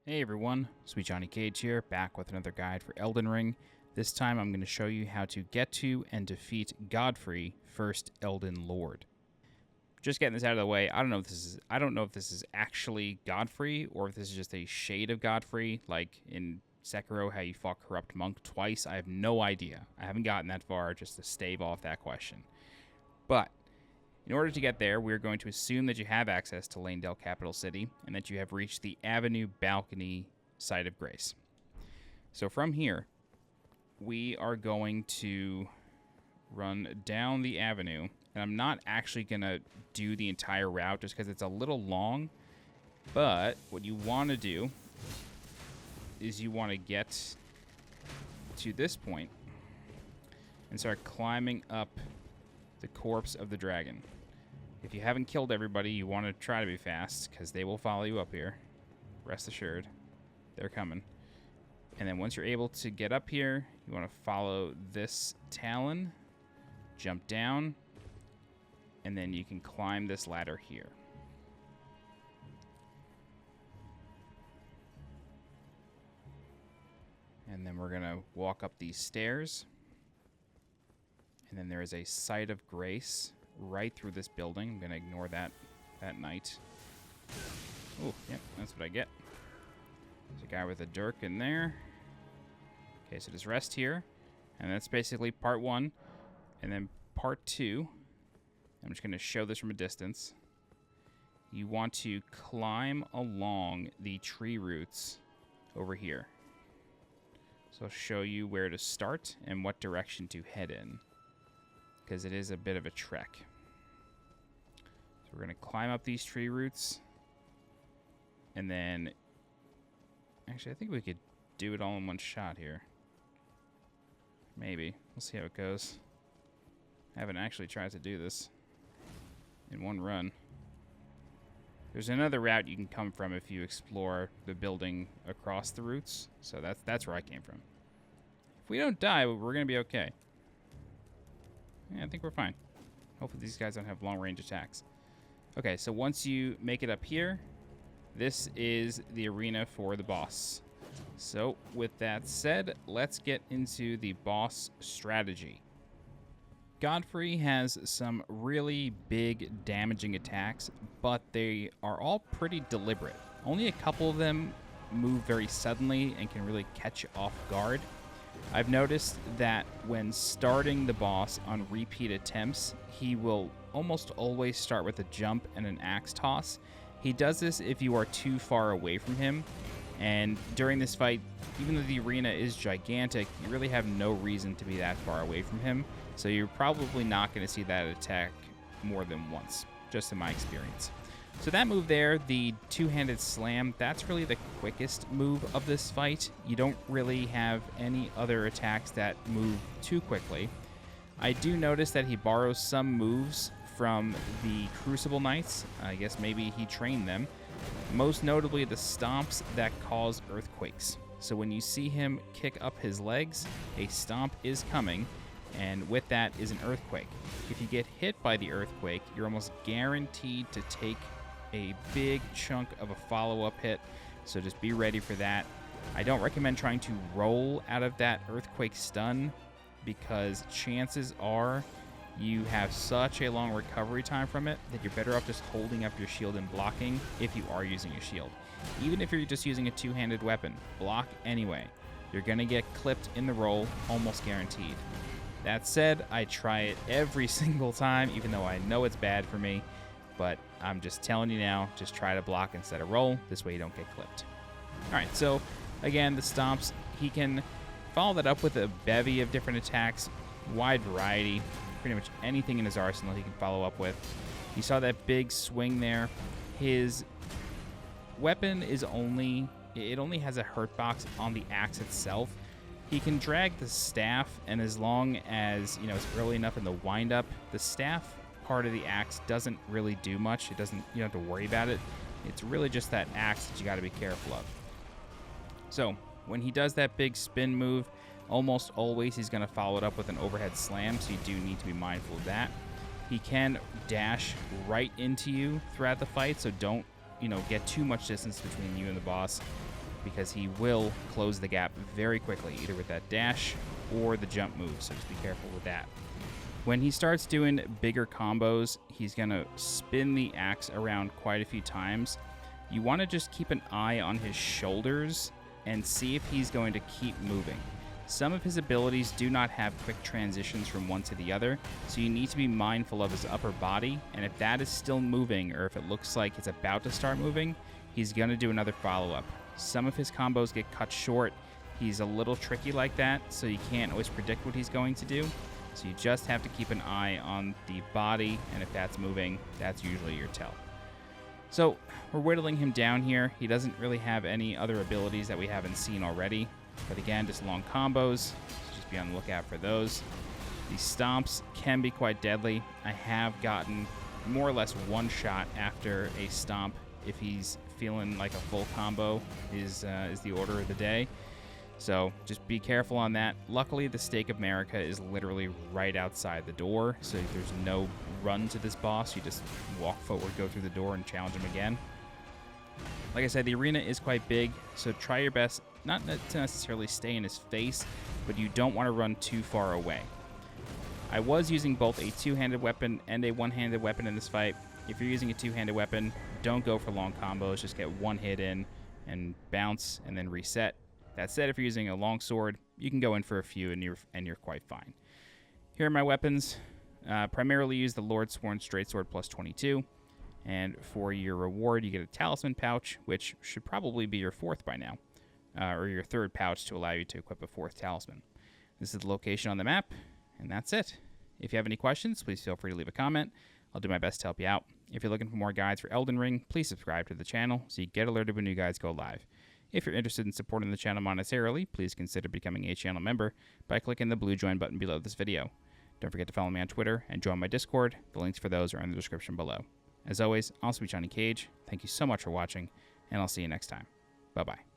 Hey everyone, SweetJohnnyCage here, back with another guide for Elden Ring. This time I'm going to show you how to get to and defeat Godfrey, first Elden Lord. Just getting this out of the way, I don't know if this is actually Godfrey or if this is just a shade of Godfrey, like in Sekiro how you fought Corrupt Monk twice. I have no idea. I haven't gotten that far just to stave off that question. But in order to get there, we're going to assume that you have access to Leyndell, capital city, and that you have reached the Avenue Balcony Site of Grace. So from here, we are going to run down the avenue, and I'm not actually going to do the entire route just because it's a little long, but what you want to do is you want to get to this point and start climbing up the corpse of the dragon. If you haven't killed everybody, you want to try to be fast, because they will follow you up here. Rest assured. They're coming. And then once you're able to get up here, you want to follow this talon, jump down, and then you can climb this ladder here. And then we're going to walk up these stairs. And then there is a Site of Grace right through this building. I'm going to ignore that knight. Oh, yep, that's what I get. There's a guy with a dirk in there. Okay, so just rest here. And that's basically part one. And then part two, I'm just going to show this from a distance. You want to climb along the tree roots over here. So I'll show you where to start and what direction to head in, because it is a bit of a trek. So we're going to climb up these tree roots, and then actually I think we could do it all in one shot here. Maybe. We'll see how it goes. I haven't actually tried to do this in one run. There's another route you can come from if you explore the building across the roots. So that's where I came from. If we don't die, we're going to be okay. Yeah, I think we're fine. Hopefully these guys don't have long-range attacks. Okay, so once you make it up here, this is the arena for the boss. So with that said, let's get into the boss strategy. Godfrey has some really big damaging attacks, but they are all pretty deliberate. Only a couple of them move very suddenly and can really catch you off guard. I've noticed that when starting the boss on repeat attempts, he will almost always start with a jump and an axe toss. He does this if you are too far away from him, and during this fight, even though the arena is gigantic, you really have no reason to be that far away from him, so you're probably not going to see that attack more than once, just in my experience. So that move there, the two-handed slam, that's really the quickest move of this fight. You don't really have any other attacks that move too quickly. I do notice that he borrows some moves from the Crucible Knights. I guess maybe he trained them. Most notably the stomps that cause earthquakes. So when you see him kick up his legs, a stomp is coming, and with that is an earthquake. If you get hit by the earthquake, you're almost guaranteed to take a big chunk of a follow-up hit, so just be ready for that. I don't recommend trying to roll out of that earthquake stun, because chances are you have such a long recovery time from it that you're better off just holding up your shield and blocking if you are using a shield. Even if you're just using a two-handed weapon, block anyway. You're going to get clipped in the roll, almost guaranteed. That said, I try it every single time, even though I know it's bad for me. But I'm just telling you now, just try to block instead of roll. This way you don't get clipped. Alright, so again, the stomps, he can follow that up with a bevy of different attacks, wide variety, pretty much anything in his arsenal he can follow up with. You saw that big swing there. His weapon is only has a hurt box on the axe itself. He can drag the staff, and as long as, you know, it's early enough in the windup, the staff part of the axe doesn't really do much. You don't have to worry about it. It's really just that axe that you got to be careful of. So when he does that big spin move, almost always he's going to follow it up with an overhead slam, so you do need to be mindful of that. He can dash right into you throughout the fight, so don't, get too much distance between you and the boss. because he will close the gap very quickly, either with that dash or the jump move, so just be careful with that. When he starts doing bigger combos, he's going to spin the axe around quite a few times. You want to just keep an eye on his shoulders and see if he's going to keep moving. Some of his abilities do not have quick transitions from one to the other, so you need to be mindful of his upper body, and if that is still moving, or if it looks like it's about to start moving, he's going to do another follow-up. Some of his combos get cut short. He's a little tricky like that, so you can't always predict what he's going to do. So you just have to keep an eye on the body, and if that's moving, that's usually your tell. So we're whittling him down here. He doesn't really have any other abilities that we haven't seen already. But again, just long combos, so just be on the lookout for those. These stomps can be quite deadly. I have gotten more or less one shot after a stomp if he's feeling like a full combo is the order of the day. So just be careful on that. Luckily, the Stake of America is literally right outside the door, so there's no run to this boss. You just walk forward, go through the door, and challenge him again. Like I said, the arena is quite big, so try your best not to necessarily stay in his face, but you don't want to run too far away. I was using both a two-handed weapon and a one-handed weapon in this fight. If you're using a two-handed weapon, don't go for long combos. Just get one hit in and bounce and then reset. That said, if you're using a long sword, you can go in for a few and you're quite fine. Here are my weapons. Primarily use the Lord's Sworn Straight Sword plus 22. And for your reward, you get a talisman pouch, which should probably be your fourth by now. Or your third pouch to allow you to equip a fourth talisman. This is the location on the map, and that's it. If you have any questions, please feel free to leave a comment. I'll do my best to help you out. If you're looking for more guides for Elden Ring, please subscribe to the channel so you get alerted when new guides go live. If you're interested in supporting the channel monetarily, please consider becoming a channel member by clicking the blue join button below this video. Don't forget to follow me on Twitter and join my Discord. The links for those are in the description below. As always, I'm SweetJohnnyCage. Thank you so much for watching, and I'll see you next time. Bye-bye.